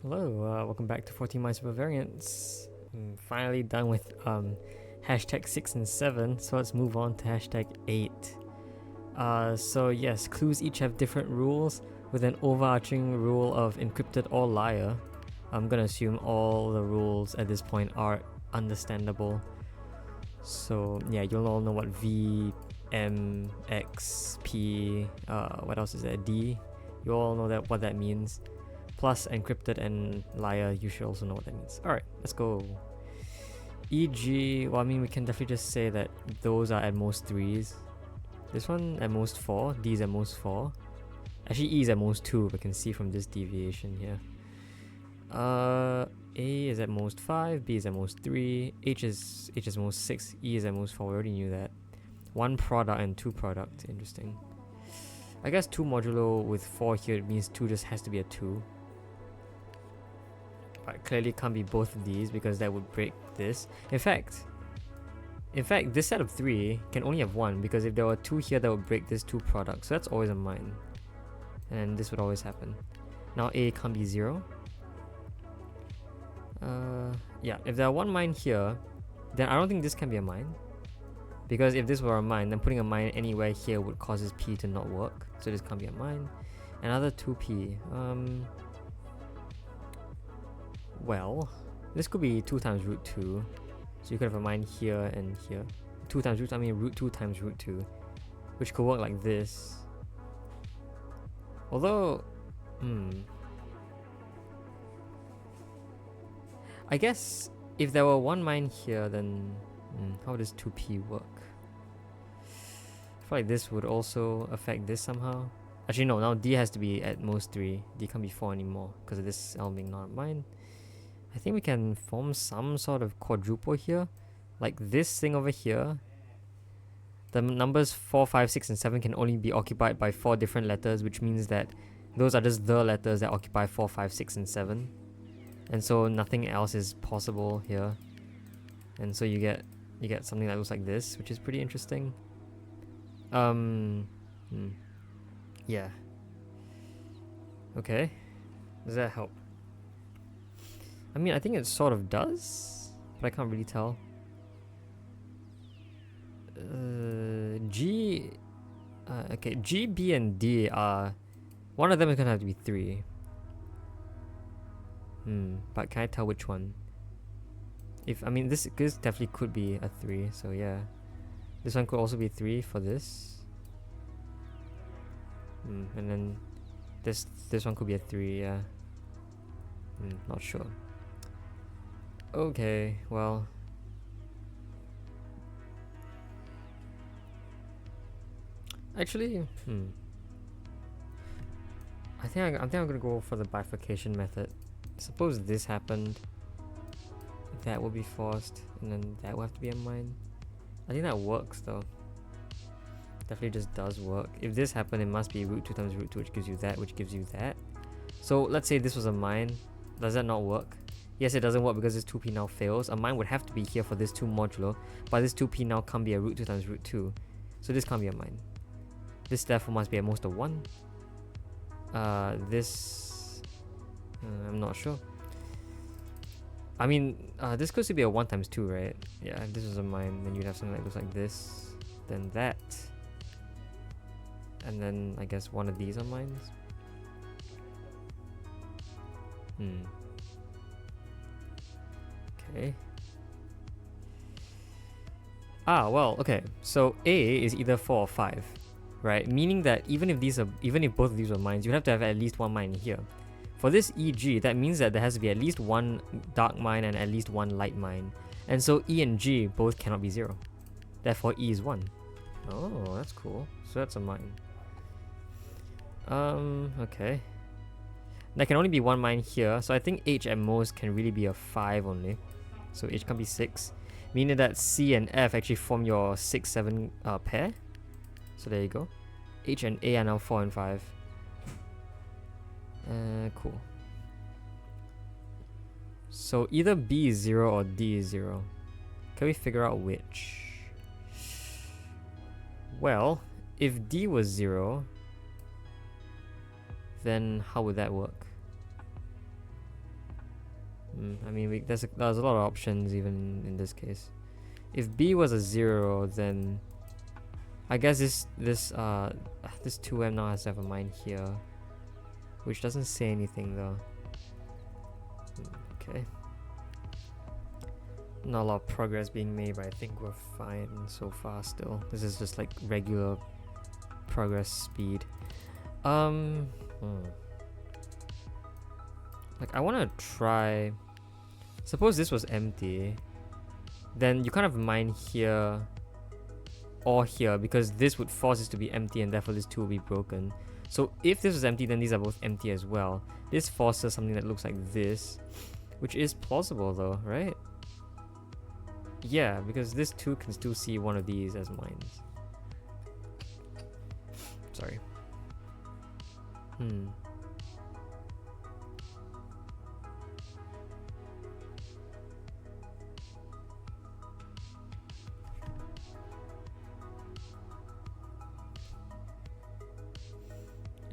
Hello, welcome back to 14 Minesweeper variants. I'm finally done with hashtag 6 and 7, so let's move on to hashtag 8. So yes, clues each have different rules with an overarching rule of encrypted or liar. I'm gonna assume all the rules at this point are understandable. So yeah, you'll all know what V, M, X, P, what else is there, D? You all know that what that means. Plus encrypted and liar, you should also know what that means. Alright, let's go. E.g., well, I mean, we can definitely just say that those are at most 3s. This one at most 4, D is at most 4. Actually, E is at most 2, we can see from this deviation here. A is at most 5, B is at most 3, H is most 6, E is at most 4, we already knew that. 1 product and 2 product, interesting. I guess 2 modulo with 4 here, it means 2 just has to be a 2. But clearly can't be both of these because that would break this. In fact, this set of 3 can only have 1 because if there were 2 here, that would break this 2 product. So that's always a mine. And this would always happen. Now A can't be 0. Yeah, if there are 1 mine here, then I don't think this can be a mine. Because if this were a mine, then putting a mine anywhere here would cause this P to not work. So this can't be a mine. Another 2P. Well, this could be 2 times root 2. So you could have a mine here and here. 2 times root, I mean root 2 times root 2. Which could work like this. Although, I guess if there were 1 mine here, then how does 2P work? I feel like this would also affect this somehow. Actually no, now D has to be at most 3. D can't be 4 anymore because of this element being not a mine. I think we can form some sort of quadruple here. Like this thing over here. The numbers 4, 5, 6, and 7 can only be occupied by 4 different letters, which means that those are just the letters that occupy 4, 5, 6, and 7. And so nothing else is possible here. And so you get something that looks like this, which is pretty interesting. Yeah. Okay. Does that help? I mean, I think it sort of does, but I can't really tell. Okay, G, B, and D are... One of them is gonna have to be 3. But can I tell which one? I mean, this definitely could be a 3, so yeah. This one could also be 3 for this. And then this one could be a 3, yeah. Not sure. Okay, well. Actually, I think I'm gonna go for the bifurcation method. Suppose this happened. That will be forced, and then that will have to be a mine. I think that works though. Definitely just does work. If this happened, it must be root 2 times root 2, which gives you that, which gives you that. So let's say this was a mine. Does that not work? Yes, it doesn't work because this 2p now fails. A mine would have to be here for this 2 modulo, but this 2p now can't be a root 2 times root 2. So this can't be a mine. This therefore must be at most a 1. This... I'm not sure. I mean, this could still be a 1 times 2, right? Yeah, if this was a mine, then you'd have something that looks like this. Then that. And then, I guess, one of these are mines. Okay. Well, okay. So A is either 4 or 5, right? Meaning that even if both of these were mines, you have to have at least 1 mine here. For this E.g., that means that there has to be at least 1 dark mine and at least 1 light mine. And so E and G both cannot be 0. Therefore E is 1. Oh, that's cool. So that's a mine. Okay. There can only be 1 mine here, so I think H at most can really be a 5 only. So H can be 6. Meaning that C and F actually form your 6, 7 pair. So there you go. H and A are now 4 and 5. Cool. So either B is 0 or D is 0. Can we figure out which? Well, if D was 0, then how would that work? I mean, there's a lot of options even in this case. If B was a 0, then I guess this 2M now has to have a mine here, which doesn't say anything though. Okay. Not a lot of progress being made, but I think we're fine so far still. This is just like regular progress speed. Like I want to try, suppose this was empty, then you kind of mine here or here, because this would force this to be empty and therefore this 2 will be broken. So if this was empty, then these are both empty as well. This forces something that looks like this, which is plausible though, right? Yeah, because this 2 can still see one of these as mines. Sorry.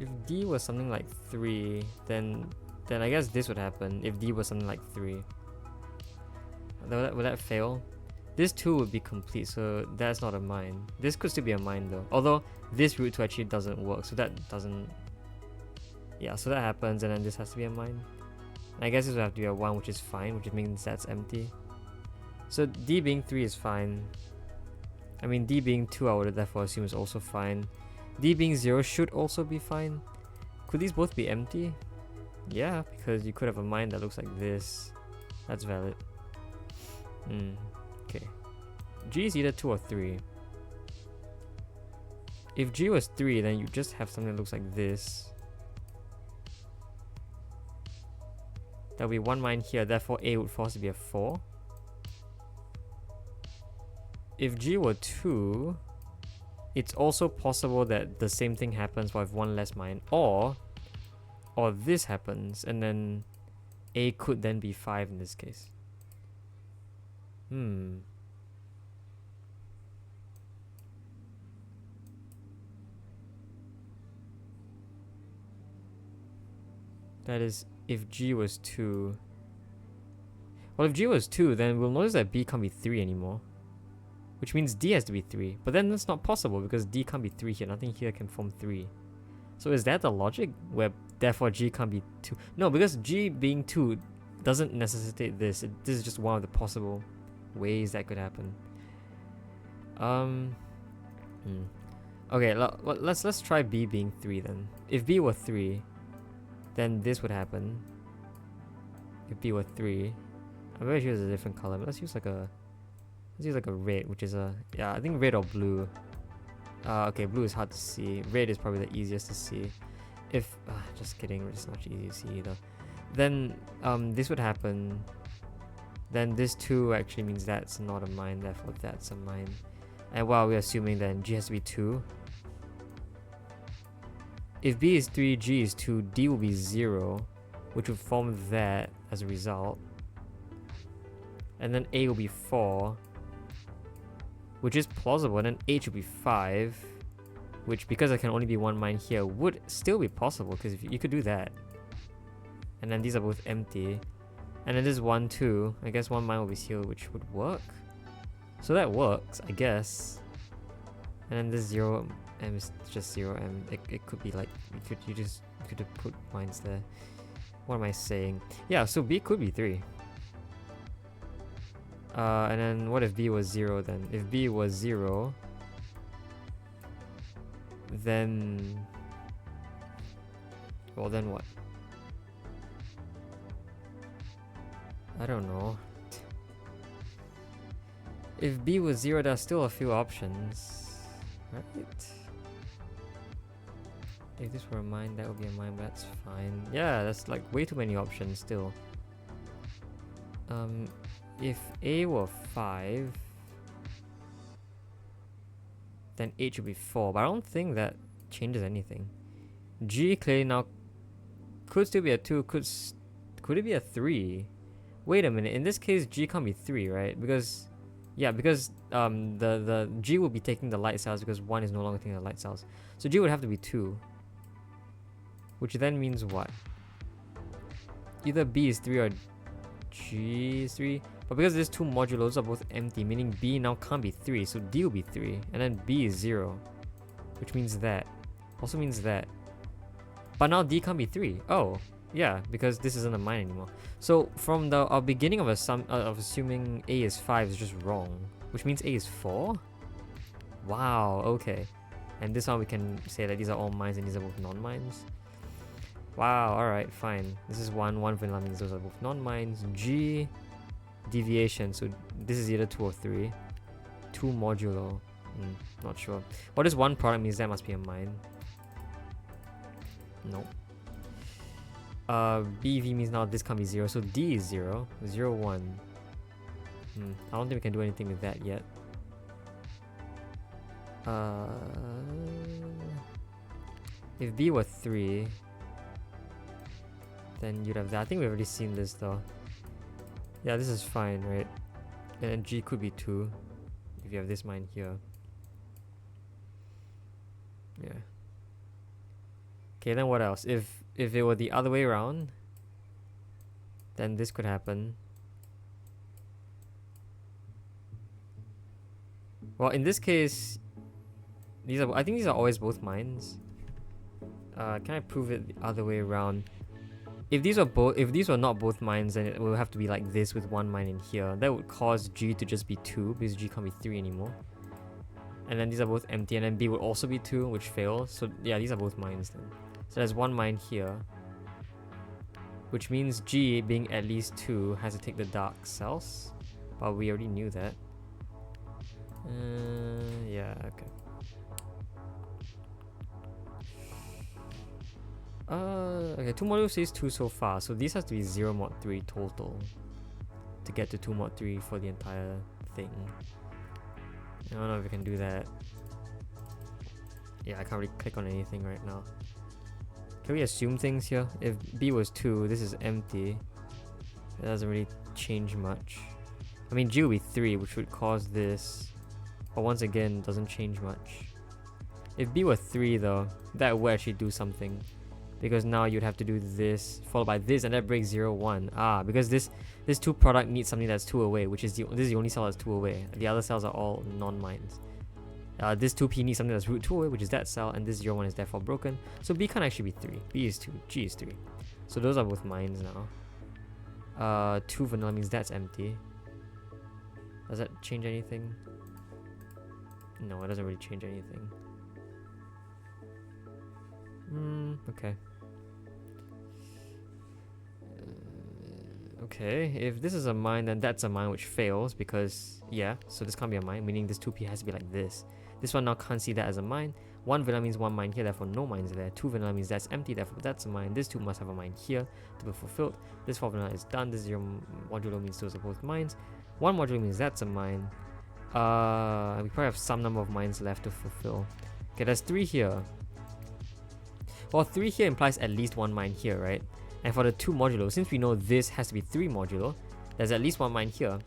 If D was something like 3, then I guess this would happen. If D was something like 3, would that fail? This 2 would be complete, so that's not a mine. This could still be a mine though. Although this route 2 actually doesn't work, so that doesn't. Yeah, so that happens, and then this has to be a mine. I guess this would have to be a 1, which is fine, which means that's empty. So D being 3 is fine. I mean, D being 2 I would therefore assume is also fine. D being 0 should also be fine. Could these both be empty? Yeah, because you could have a mine that looks like this. That's valid. Okay. G is either 2 or 3. If G was 3, then you just have something that looks like this. There'll be 1 mine here, therefore A would force to be a 4. If G were 2, it's also possible that the same thing happens but with 1 less mine, or this happens and then A could then be 5 in this case. That is, if G was 2. Well, if G was 2, then we'll notice that B can't be 3 anymore, which means D has to be 3. But then that's not possible because D can't be 3 here. Nothing here can form 3. So is that the logic where therefore G can't be 2? No, because G being 2 doesn't necessitate this. This is just one of the possible ways that could happen. Okay, let's try B being 3 then. If B were 3, then this would happen. If B were 3, I'm going to use a different color, but let's use like a red, which is I think red or blue. Okay, blue is hard to see. Red is probably the easiest to see. If just kidding, it's not easy to see either. Then this would happen. Then this 2 actually means that's not a mine, therefore that's a mine. And while we're assuming then G has to be 2. If B is 3, G is 2, D will be 0, which would form that as a result. And then A will be 4, which is plausible, and then H would be 5, which, because there can only be 1 mine here, would still be possible, because if you could do that. And then these are both empty. And then this 1, 2, I guess 1 mine will be here, which would work. So that works, I guess. And then this 0M is just 0M. It could be like, you could have put mines there. What am I saying? Yeah, so B could be 3. And then what if B was 0 then? If B was 0, then... well, then what? I don't know. If B was 0, there's still a few options, right? If this were a mine, that would be a mine, but that's fine. Yeah, that's like way too many options still. If A were 5, then H would be 4, but I don't think that changes anything. G clearly now could still be a 2, could it be a 3? Wait a minute, in this case G can't be 3, right? Because, yeah, because the G will be taking the light cells because 1 is no longer taking the light cells. So G would have to be 2. Which then means what? Either B is 3 or G is 3. But because there's 2 modulos are both empty, meaning B now can't be 3, so D will be 3. And then B is 0, which means that. Also means that. But now D can't be 3. Oh, yeah, because this isn't a mine anymore. So from the beginning of assuming A is 5 is just wrong, which means A is 4? Wow, okay. And this one we can say that these are all mines and these are both non-mines. Wow, alright, fine. This is 1 vanilla means those are both non-mines. G, deviation, so this is either 2 or 3. 2 modulo, not sure. What does 1 product means? That must be a mine. No. BV means now this can't be 0, so D is 0. 0, 1. I don't think we can do anything with that yet. If B were 3, then you'd have that. I think we've already seen this though. Yeah, this is fine, right? And then G could be 2 if you have this mine here. Yeah. Okay, then what else? If it were the other way around, then this could happen. Well, in this case, I think these are always both mines. Can I prove it the other way around? If these were not both mines, then it will have to be like this with 1 mine in here. That would cause G to just be 2 because G can't be 3 anymore. And then these are both empty, and then B would also be 2, which fails. So yeah, these are both mines then. So there's 1 mine here, which means G, being at least 2, has to take the dark cells. But we already knew that. Yeah, okay. Okay, 2 modulo says 2 so far, so these has to be 0 mod 3 total to get to 2 mod 3 for the entire thing. I don't know if we can do that. Yeah, I can't really click on anything right now. Can we assume things here? If B was 2, this is empty. It doesn't really change much. I mean, G will be 3, which would cause this. But once again, doesn't change much. If B were 3 though, that would actually do something. Because now you'd have to do this, followed by this, and that breaks 0, 1. Because this 2 product needs something that's 2 away, which is this is the only cell that's 2 away. The other cells are all non-mines. This 2p needs something that's root 2 away, which is that cell, and this 0, 1 is therefore broken. So B can't actually be 3. B is 2, G is 3. So those are both mines now. 2 vanilla means that's empty. Does that change anything? No, it doesn't really change anything. Okay. Okay, if this is a mine, then that's a mine which fails because, yeah, so this can't be a mine, meaning this 2p has to be like this. This one now can't see that as a mine. 1 vanilla means 1 mine here, therefore no mines there. 2 vanilla means that's empty, therefore that's a mine. This 2 must have a mine here to be fulfilled. This 4 vanilla is done. This 0 modulo means those are both mines. 1 modulo means that's a mine. We probably have some number of mines left to fulfill. Okay, there's 3 here. Well, 3 here implies at least 1 mine here, right? And for the 2 modulo, since we know this has to be 3 modulo, there's at least 1 mine here.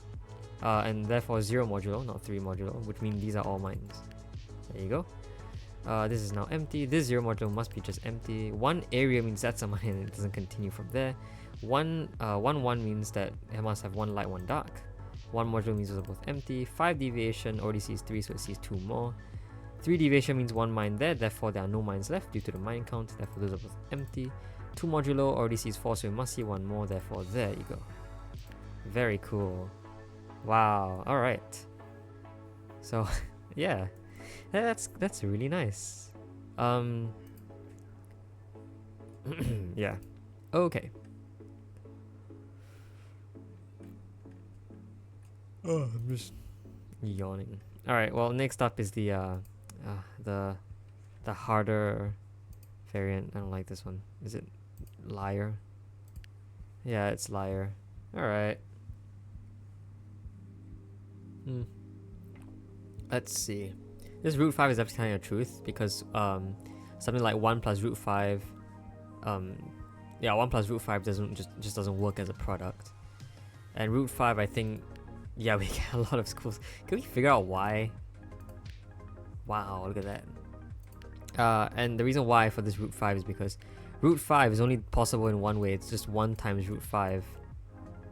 And therefore 0 modulo, not 3 modulo, which means these are all mines. There you go. This is now empty. This 0 modulo must be just empty. 1 area means that's a mine and it doesn't continue from there. 1 means that it must have 1 light, 1 dark. 1 modulo means those are both empty. 5 deviation already sees 3, so it sees 2 more. 3 deviation means 1 mine there, therefore there are no mines left due to the mine count, therefore those are both empty. 2 modulo already sees 4, so we must see 1 more, therefore there you go. Very cool. Wow, alright. So, yeah, that's really nice. Yeah, okay. Oh, I'm just yawning. Alright, well, next up is the harder variant. I don't like this one. Is it liar? Yeah, it's liar. Alright. Let's see. This root 5 is actually telling the truth because something like 1 plus root 5 yeah, 1 plus root 5 just doesn't work as a product. And root 5, I think, yeah, we get a lot of schools. Can we figure out why? Wow, look at that. And the reason why for this root 5 is because root 5 is only possible in one way. It's just 1 times root 5.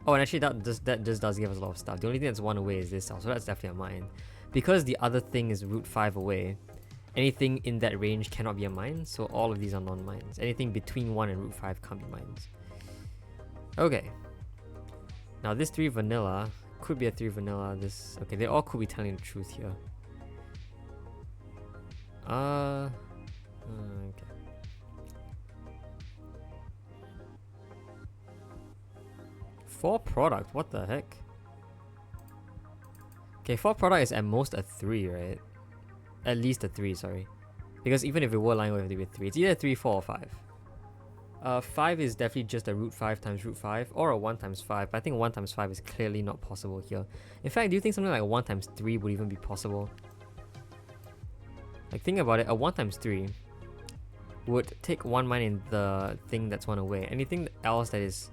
Oh, and actually that just does give us a lot of stuff. The only thing that's 1 away is this cell, so that's definitely a mine. Because the other thing is root 5 away, anything in that range cannot be a mine, so all of these are non-mines. Anything between 1 and root 5 can't be mines. Okay. Now this 3 vanilla could be a 3 vanilla. This, okay, they all could be telling the truth here. Okay. 4 product, what the heck? Okay, 4 product is at most a 3, right? At least a 3, sorry. Because even if it were lying, it would have to be a 3. It's either 3, 4, or 5. 5 is definitely just a root 5 times root 5, or a 1 times 5. But I think 1 times 5 is clearly not possible here. In fact, do you think something like a 1 times 3 would even be possible? Like, think about it, a 1 times 3 would take 1 mine in the thing that's 1 away. Anything else that is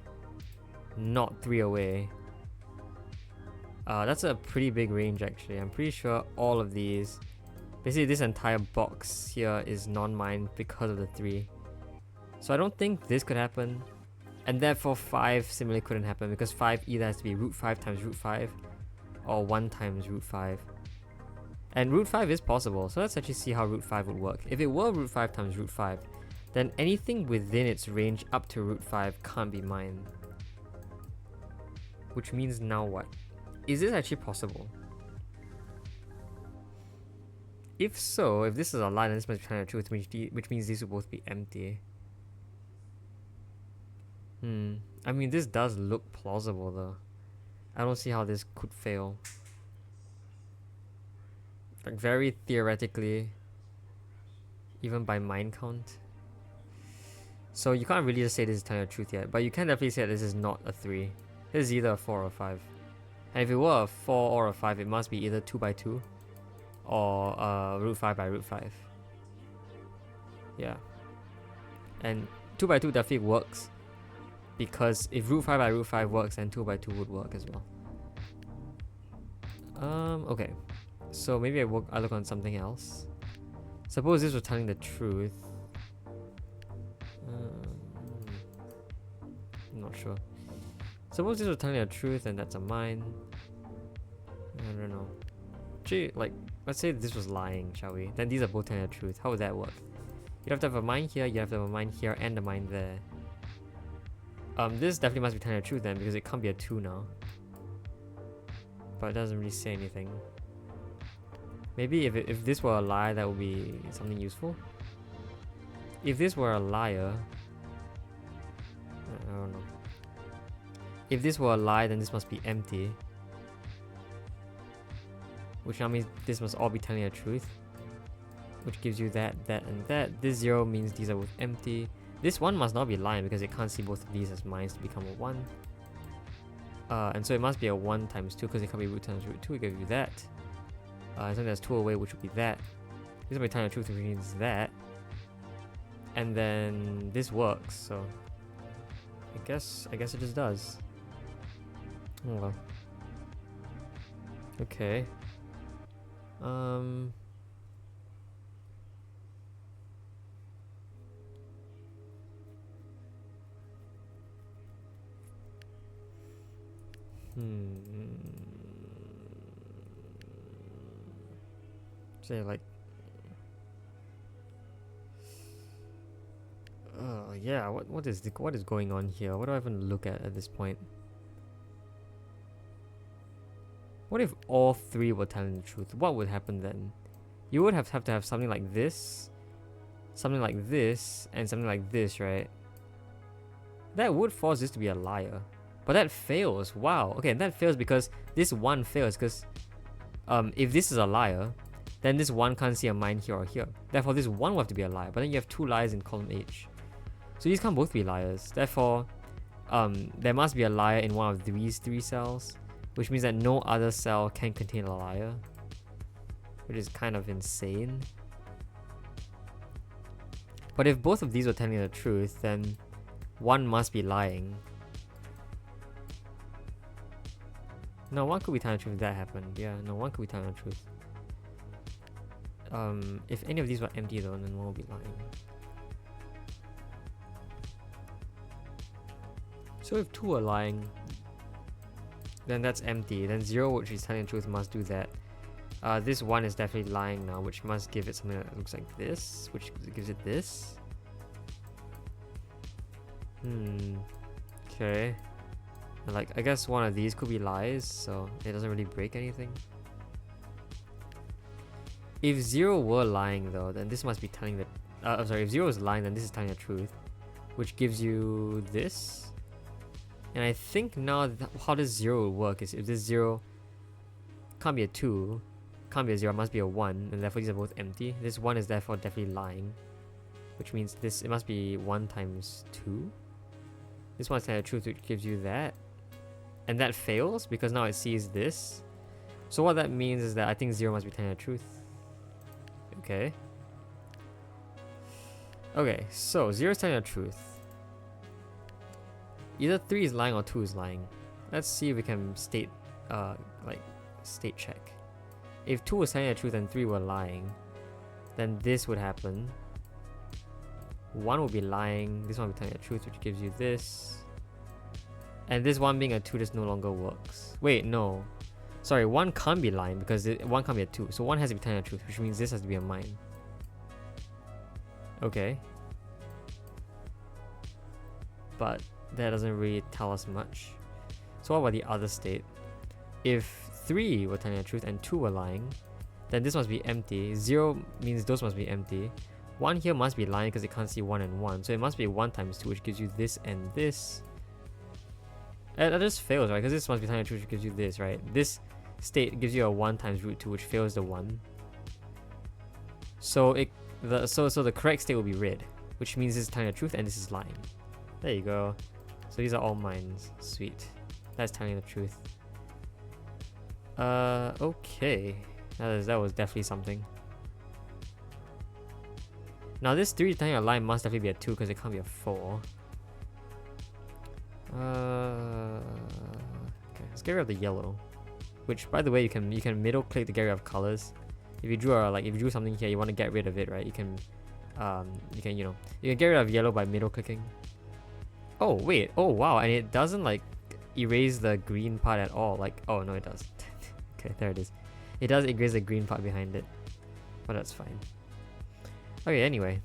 not 3 away, that's a pretty big range actually. I'm pretty sure all of these, basically this entire box here is non-mine because of the 3. So I don't think this could happen, and therefore 5 similarly couldn't happen because 5 either has to be root 5 times root 5 or 1 times root 5. And root 5 is possible, so let's actually see how root 5 would work. If it were root 5 times root 5, then anything within its range up to root 5 can't be mine. Which means now what? Is this actually possible? If so, if this is a lie, then this must be telling the truth, which means these will both be empty. I mean, this does look plausible though. I don't see how this could fail. Like, very theoretically, even by mind count. So you can't really just say this is telling the truth yet, but you can definitely say that this is not a 3. This is either a 4 or a 5. And if it were a 4 or a 5, it must be either 2 by 2 or root 5 by root 5. Yeah. And 2 by 2 definitely works, because if root 5 by root 5 works, then 2 by 2 would work as well. Okay. So maybe I look on something else. Suppose this was telling the truth. I'm not sure. Suppose this was telling the truth and that's a mine. I don't know. Actually, like, let's say this was lying, shall we? Then these are both telling the truth. How would that work? You have to have a mine here, you have to have a mine here, and a mine there. This definitely must be telling the truth then, because it can't be a 2 now. But it doesn't really say anything. Maybe if this were a lie, that would be something useful. If this were a liar, I don't know. If this were a lie, then this must be empty, which now means this must all be telling the truth, which gives you that, that, and that. This 0 means these are both empty. This 1 must not be lying because it can't see both of these as mines to become a 1. And so it must be a 1 times 2 because it can't be root times root 2. It gives you that. Something that's 2 away, which would be that. This will be telling the truth, which means that. And then this works, so I guess it just does. Oh well. Okay. Say like, yeah. What is going on here? What do I even look at this point? What if all 3 were telling the truth? What would happen then? You would have to have something like this, and something like this, right? That would force this to be a liar. But that fails. Wow. Okay, that fails because this 1 fails because if this is a liar, then this 1 can't see a mine here or here. Therefore, this 1 will have to be a liar. But then you have 2 liars in column H. So these can't both be liars. Therefore, there must be a liar in one of these 3 cells, which means that no other cell can contain a liar, which is kind of insane. But if both of these were telling the truth, then 1 must be lying. No, 1 could be telling the truth if that happened. Yeah, no, 1 could be telling the truth. If any of these were empty though, then 1 will be lying. So if 2 are lying, then that's empty. Then 0, which is telling the truth, must do that. This 1 is definitely lying now, which must give it something that looks like this, which gives it this. Okay. And like, I guess one of these could be lies, so it doesn't really break anything. If 0 were lying though, then this must be telling the... I'm sorry, if 0 is lying, then this is telling the truth, which gives you this. And I think now, how does 0 work is if this 0 can't be a 2, can't be a 0, must be a 1, and therefore these are both empty. This 1 is therefore definitely lying, which means this, it must be 1 times 2. This one's telling the truth, which gives you that. And that fails, because now it sees this. So what that means is that I think 0 must be telling the truth. Okay. Okay, so 0 is telling the truth. Either 3 is lying or 2 is lying. Let's see if we can state check. If 2 was telling the truth and 3 were lying, then this would happen. 1 would be lying, this one would be telling the truth, which gives you this. And this 1 being a 2 just no longer works. Wait, no. Sorry, 1 can't be lying because 1 can't be a 2. So 1 has to be telling the truth, which means this has to be a mine. Okay. But that doesn't really tell us much. So what about the other state? If 3 were telling the truth and 2 were lying, then this must be empty. 0 means those must be empty. 1 here must be lying because it can't see 1 and 1. So it must be 1 times 2, which gives you this and this. That just fails, right? Because this must be telling the truth, which gives you this, right? This state gives you a 1 times root 2, which fails the 1. So the correct state will be red, which means this is telling the truth and this is lying. There you go. So these are all mines. Sweet. That's telling the truth. Okay. That was definitely something. Now this 3 telling a lie must definitely be a 2 because it can't be a 4. Okay, let's get rid of the yellow. Which, by the way, you can middle click to get rid of colors. If you drew something here, you want to get rid of it, right? You can get rid of yellow by middle clicking. Oh wait, oh wow, and it doesn't like erase the green part at all. Like, oh no, it does. Okay, there it is. It does erase the green part behind it, but that's fine. Okay, anyway.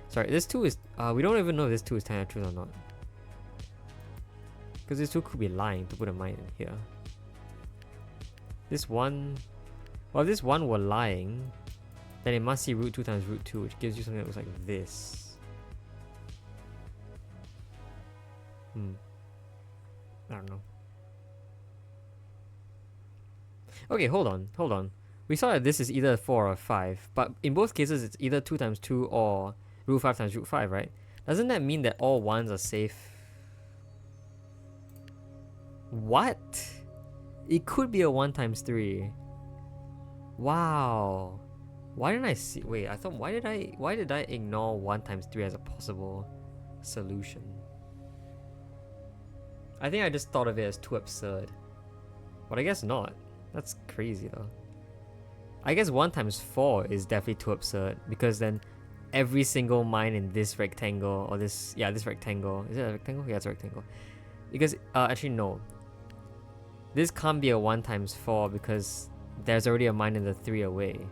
Sorry, this 2 is we don't even know if this 2 is telling the truth or not. Because this 2 could be lying to put a mine in here. This 1... Well, if this 1 were lying, then it must see root 2 times root 2, which gives you something that looks like this. I don't know. Okay, hold on. We saw that this is either 4 or 5, but in both cases it's either 2 times 2 or root 5 times root 5, right? Doesn't that mean that all 1s are safe? What? It could be a 1 times 3. Wow. Why didn't I see... Wait, I thought... Why did I ignore 1 times 3 as a possible solution? I think I just thought of it as too absurd. But I guess not. That's crazy though. I guess 1 times 4 is definitely too absurd, because then every single mine in this rectangle, or this rectangle, is it a rectangle? Yeah, it's a rectangle. Because, actually no. This can't be a 1 times 4 because there's already a mine in the 3 away.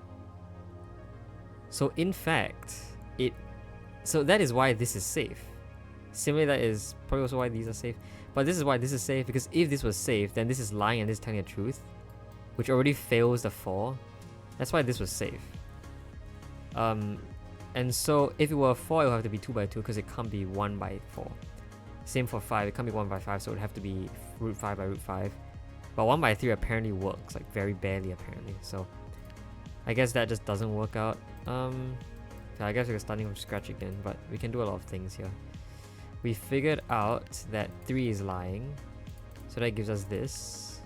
So in fact, so that is why this is safe. Similarly, that is probably also why these are safe. But this is why this is safe, because if this was safe, then this is lying and this is telling the truth, which already fails the 4. That's why this was safe. And so if it were a 4, it would have to be 2 by 2 because it can't be 1 by 4. Same for 5, it can't be 1 by 5, so it would have to be root 5 by root 5. But 1 by 3 apparently works, like very barely apparently. So I guess that just doesn't work out. So I guess we're starting from scratch again, but we can do a lot of things here. We figured out that 3 is lying, so that gives us this.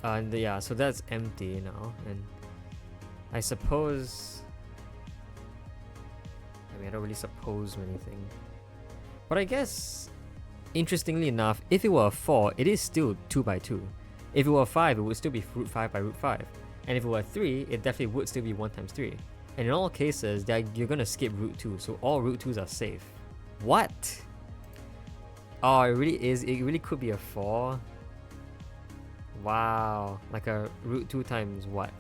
And yeah, so that's empty now, and I suppose... I mean, I don't really suppose anything. But I guess, interestingly enough, if it were a 4, it is still 2 by 2. If it were a 5, it would still be root 5 by root 5. And if it were a 3, it definitely would still be 1 times 3. And in all cases, you're gonna skip root 2, so all root 2s are safe. What? Oh, it really is. It really could be a 4. Wow. Like a root 2 times what?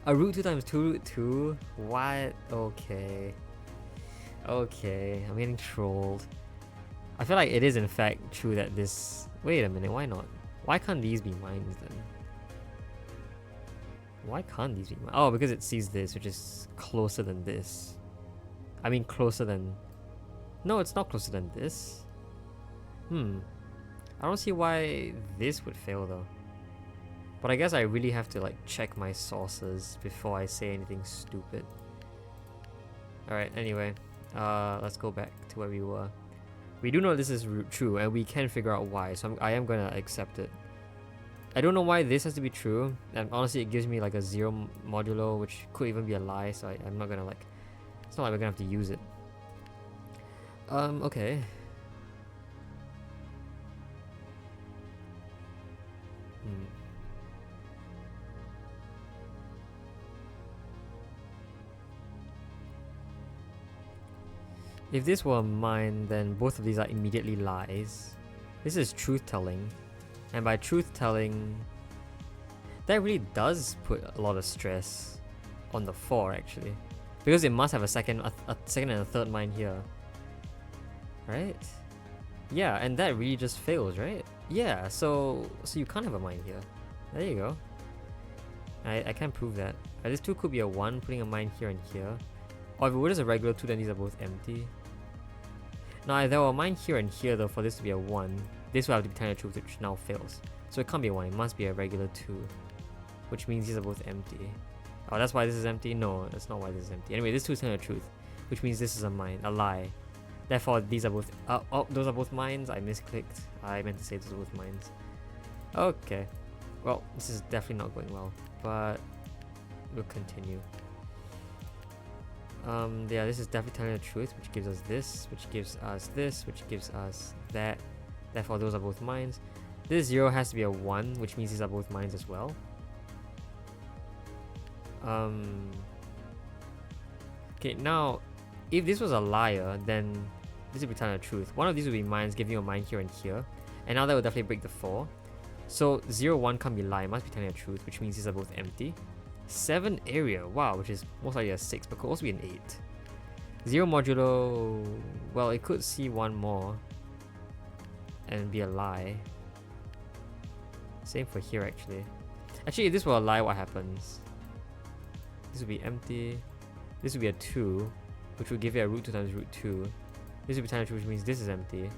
A root 2 times 2 root 2? What? Okay. Okay, I'm getting trolled. I feel like it is in fact true that this... Wait a minute, why not? Why can't these be mines then? Why can't these be mines? Oh, because it sees this, which is closer than this. I mean closer than... No, it's not closer than this. I don't see why this would fail though. But I guess I really have to like check my sources before I say anything stupid. Alright, anyway. Let's go back to where we were. We do know this is true and we can figure out why, so I am gonna accept it. I don't know why this has to be true, and honestly it gives me like a 0 modulo, which could even be a lie, so I'm not gonna like... It's not like we're gonna have to use it. Okay. If this were mine, then both of these are immediately lies. This is truth-telling. And by truth-telling, that really does put a lot of stress on the 4 actually. Because it must have a second and a third mine here. Right? Yeah, and that really just fails, right? Yeah, so you can't have a mine here. There you go. I can't prove that. This 2 could be a 1, putting a mine here and here. Or if it was a regular 2, then these are both empty. Now, if there were a mine here and here though, for this to be a 1, this will have to be telling the truth, which now fails. So it can't be a 1, it must be a regular 2. Which means these are both empty. Oh, that's why this is empty? No, that's not why this is empty. Anyway, this 2 is telling the truth, which means this is a mine, a lie. Therefore, these are both... oh, those are both mines. I misclicked. I meant to say those are both mines. Okay. Well, this is definitely not going well, but we'll continue. Yeah, this is definitely telling the truth, which gives us this, which gives us this, which gives us that. Therefore, those are both mines. This 0 has to be a 1, which means these are both mines as well. Okay, now, if this was a liar, then this would be telling the truth. One of these would be mines, giving you a mine here and here. And now that would definitely break the 4. So 0, 1 can't be lie, it must be telling the truth, which means these are both empty. 7 area, wow, which is most likely a 6, but could also be an 8. 0 modulo, well, it could see 1 more and be a lie. Same for here actually. Actually, if this were a lie, what happens? This would be empty. This would be a 2, which would give it a root 2 times root 2. This would be telling the truth, which means this is empty.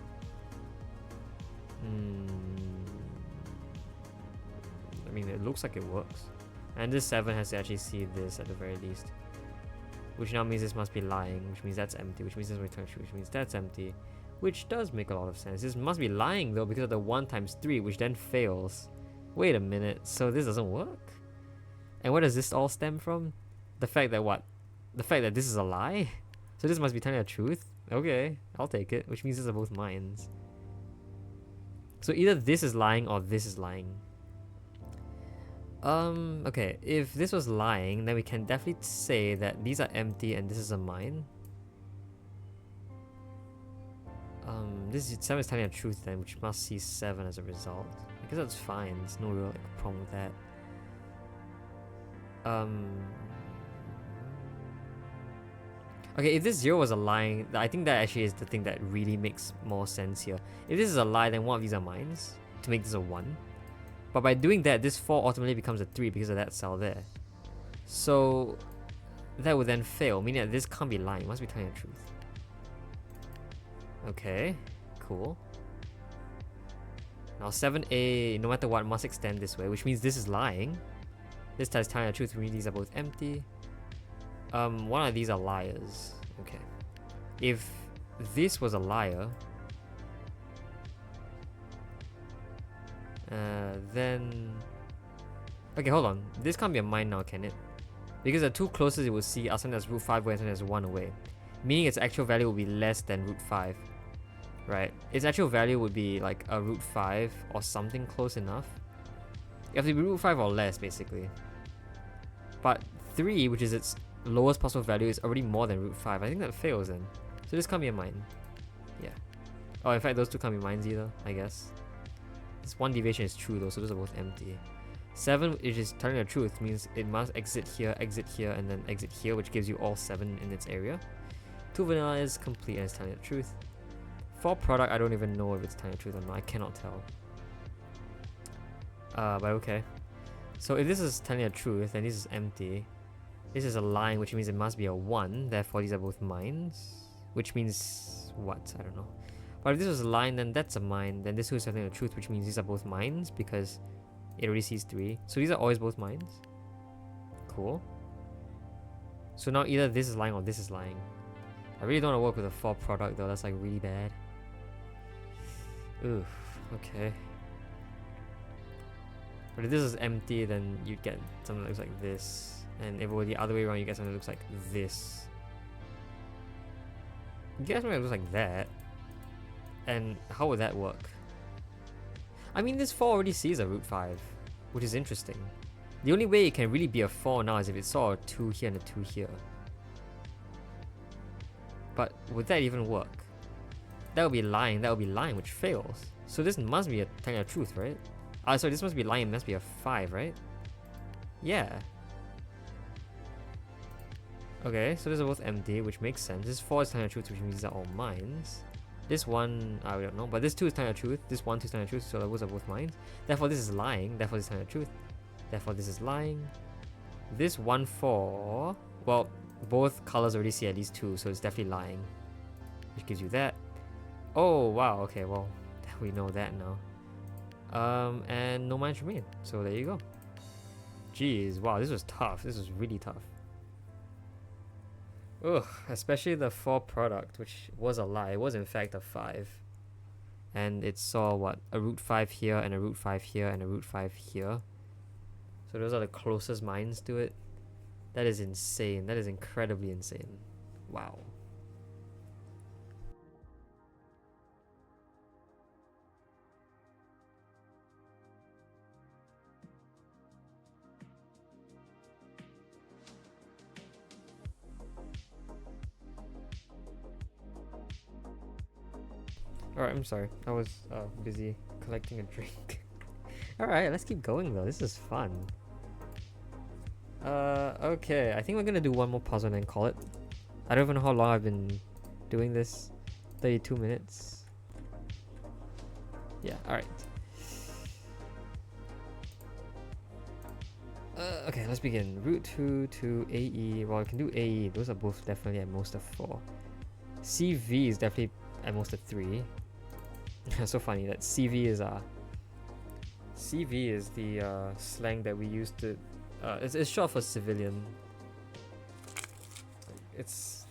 I mean, it looks like it works. And this 7 has to actually see this at the very least. Which now means this must be lying, which means that's empty, which means this return true, which means that's empty. Which does make a lot of sense. This must be lying though because of the 1 times 3, which then fails. Wait a minute, so this doesn't work? And where does this all stem from? The fact that what? The fact that this is a lie? So this must be telling the truth? Okay, I'll take it, which means these are both mines. So either this is lying or this is lying. Okay, if this was lying, then we can definitely say that these are empty and this is a mine. This 7 is telling the truth then, which must see 7 as a result. I guess that's fine, there's no real like, problem with that. Okay, if this 0 was a lie, I think that actually is the thing that really makes more sense here. If this is a lie, then one of these are mines, to make this a 1. But by doing that, this 4 ultimately becomes a 3 because of that cell there. So that would then fail, meaning that this can't be lying, it must be telling the truth. Okay, cool. Now 7A, no matter what, must extend this way, which means this is lying. This is telling the truth, meaning these are both empty. One of these are liars. Okay. If this was a liar, then... Okay, hold on. This can't be a mine now, can it? Because the 2 closest it will see are something that's root 5 away and something that's 1 away. Meaning its actual value will be less than root 5. Right? Its actual value would be like a root 5 or something close enough. You have to be root 5 or less, basically. But 3, which is its lowest possible value, is already more than root 5. I think that fails then. So this can't be a mine. Yeah. Oh, in fact, those two can't be mines either, I guess. This one deviation is true though, so those are both empty. 7, which is telling the truth, means it must exit here, and then exit here, which gives you all 7 in its area. 2 vanilla is complete and it's telling the truth. 4 product, I don't even know if it's telling the truth or not. I cannot tell. But okay. So if this is telling the truth and this is empty, this is a line, which means it must be a 1. Therefore, these are both mines. Which means what? I don't know. But if this was a line, then that's a mine. Then this is telling the truth, which means these are both mines because it already sees 3. So these are always both mines. Cool. So now either this is lying or this is lying. I really don't want to work with a 4 product though. That's like really bad. Oof. Okay. But if this is empty, then you'd get something that looks like this. And if it were the other way around, you get something that looks like this. You get something that looks like that. And how would that work? I mean, this 4 already sees a root 5, which is interesting. The only way it can really be a 4 now is if it saw a 2 here and a 2 here. But would that even work? That would be lying, which fails. So this must be a telling the truth, right? Sorry, this must be lying, it must be a 5, right? Yeah. Okay, so these are both empty, which makes sense. This 4 is telling the truth, which means these are all mines. This 1, I don't know, but this 2 is telling the truth. This 1, 2 is telling the truth, so those are both mines. Therefore, this is lying. Therefore, this is telling the truth. Therefore, this is lying. This 1, 4, well, both colors already see at least 2, so it's definitely lying. Which gives you that. Oh, wow, okay, well, we know that now. And no mines remain, so there you go. Jeez, wow, this was tough. This was really tough. Ugh, especially the 4 product, which was a lie. It was in fact a 5. And it saw what? A root 5 here, and a root 5 here, and a root 5 here. So those are the closest mines to it. That is insane. That is incredibly insane. Wow. Alright, I'm sorry. I was busy collecting a drink. Alright, let's keep going though. This is fun. Okay. I think we're gonna do one more puzzle and then call it. I don't even know how long I've been doing this. 32 minutes. Yeah, alright. Okay, let's begin. Root 2 to AE. Well, I can do AE. Those are both definitely at most of 4. CV is definitely at most of 3. So funny that CV is the slang that we use to it's short for civilian. It's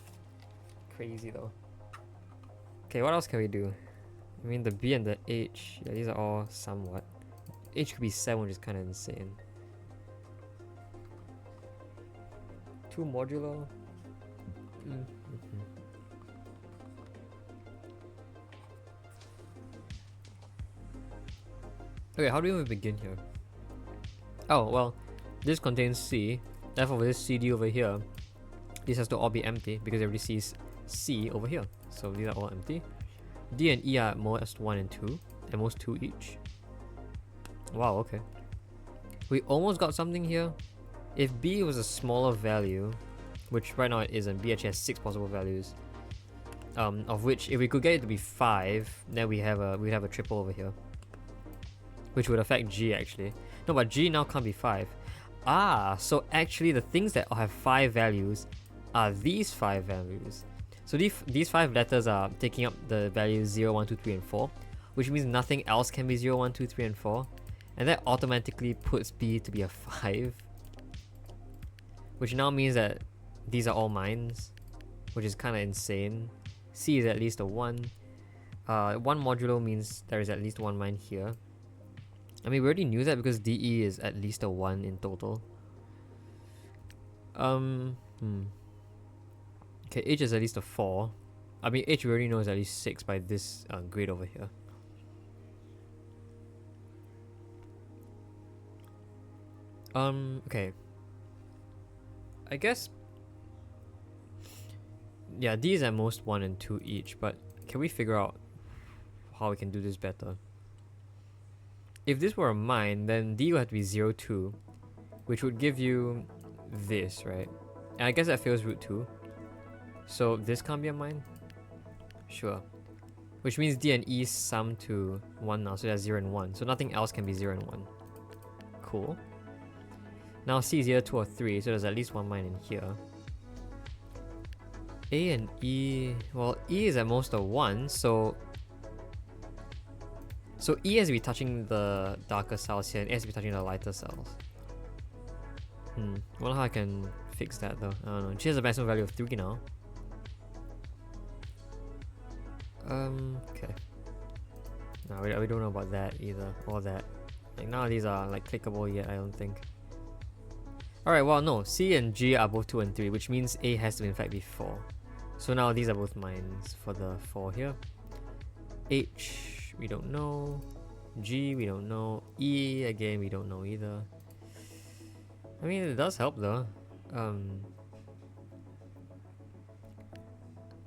crazy though. Okay, what else can we do? I mean, the B and the H, yeah, these are all somewhat. H could be 7, which is kind of insane. 2 modulo. Okay, how do we even begin here? Oh, well, this contains C. Therefore, with this CD over here, this has to all be empty because it already sees C over here. So these are all empty. D and E are at most 1 and 2. At most 2 each. Wow, okay. We almost got something here. If B was a smaller value, which right now it isn't, B actually has 6 possible values. Of which, if we could get it to be 5, then we'd have a triple over here. Which would affect G actually. No, but G now can't be 5. Ah, so actually the things that have 5 values are these 5 values. So these 5 letters are taking up the values 0, 1, 2, 3, and 4. Which means nothing else can be 0, 1, 2, 3, and 4. And that automatically puts B to be a 5. Which now means that these are all mines. Which is kind of insane. C is at least a 1. 1 modulo means there is at least 1 mine here. I mean, we already knew that because DE is at least a 1 in total. Okay, H is at least a 4. I mean, H we already know is at least 6 by this grid over here. Okay. I guess... yeah, D is at most 1 and 2 each, but can we figure out how we can do this better. If this were a mine, then D would have to be 0, 2, which would give you this, right? And I guess that fails root 2. So this can't be a mine? Sure. Which means D and E sum to 1 now, so that's 0 and 1. So nothing else can be 0 and 1. Cool. Now C is either 2 or 3, so there's at least one mine in here. A and E... Well, E is at most a 1, so... So E has to be touching the darker cells here, and A has to be touching the lighter cells. I wonder how I can fix that though. I don't know. G has a maximum value of 3 now. Okay. No, we don't know about that either, or that. Like, none of these are like clickable yet, I don't think. Alright, well no, C and G are both 2 and 3, which means A has to in fact be 4. So now these are both mines for the 4 here. H, we don't know. G, we don't know. E, again, we don't know either. I mean, it does help though.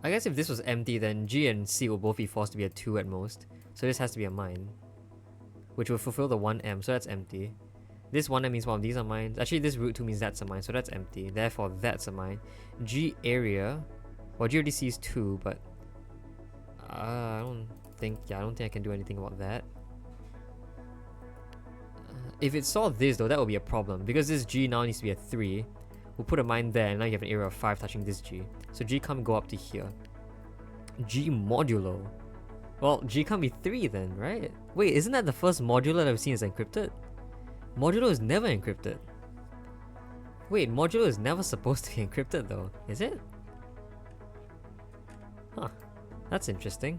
I guess if this was empty, then G and C will both be forced to be a 2 at most. So this has to be a mine, which will fulfill the 1M, so that's empty. This 1M means one of these are mines. Actually, this root 2 means that's a mine, so that's empty. Therefore, that's a mine. G area, well, G already sees 2, but I don't think I can do anything about that. If it saw this though, that would be a problem, because this G now needs to be a 3. We'll put a mine there, and now you have an area of 5 touching this G. So G can't go up to here. G modulo. Well, G can't be 3 then, right? Wait, isn't that the first modulo that I've seen is encrypted? Modulo is never encrypted. Wait, modulo is never supposed to be encrypted though, is it? Huh, that's interesting.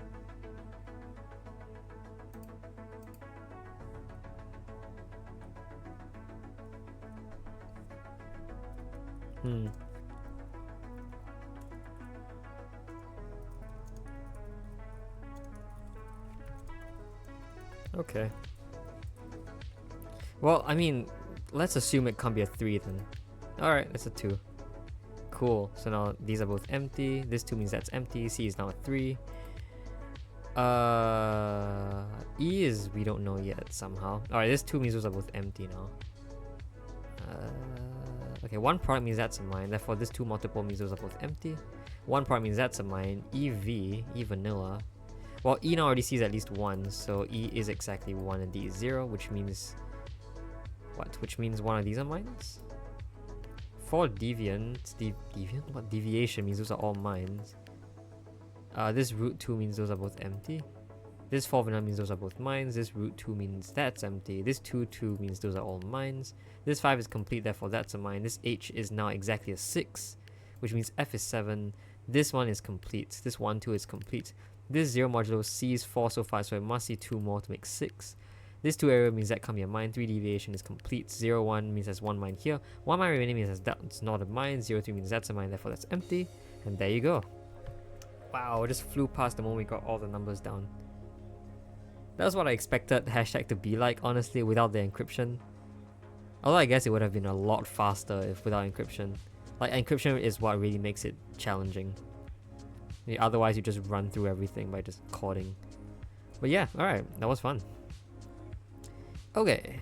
Okay. Well, I mean, let's assume it can't be a 3 then. Alright, it's a 2. Cool. So now these are both empty. This 2 means that's empty. C is now a 3. E is we don't know yet somehow. Alright, this 2 means those are both empty now. Okay, 1 product means that's a mine. Therefore, this 2 multiple means those are both empty. 1 product means that's a mine. E vanilla. Well, E now already sees at least 1, so E is exactly 1 and D is 0, which means... What? Which means one of these are mines? For deviant... Deviant? What? Deviation means those are all mines. This root 2 means those are both empty. This 4 vanilla means those are both mines. This root 2 means that's empty. This 2 means those are all mines. This 5 is complete, therefore that's a mine. This H is now exactly a 6, which means F is 7. This one is complete. This 1, 2 is complete. This 0 modulo C is 4 so far, so it must see 2 more to make 6. This 2 area means that can't be a mine. 3 deviation is complete. 0, 1 means there's 1 mine here. 1 mine remaining means that's not a mine. 0, 3 means that's a mine, therefore that's empty. And there you go. Wow, it just flew past the moment we got all the numbers down. That's what I expected hashtag to be like, honestly, without the encryption. Although I guess it would have been a lot faster if without encryption. Like, encryption is what really makes it challenging. Yeah, otherwise you just run through everything by just coding. But yeah, alright, that was fun. Okay.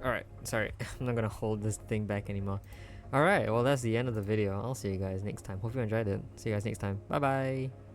Alright, sorry. I'm not gonna hold this thing back anymore. Alright, well that's the end of the video. I'll see you guys next time. Hope you enjoyed it. See you guys next time. Bye bye!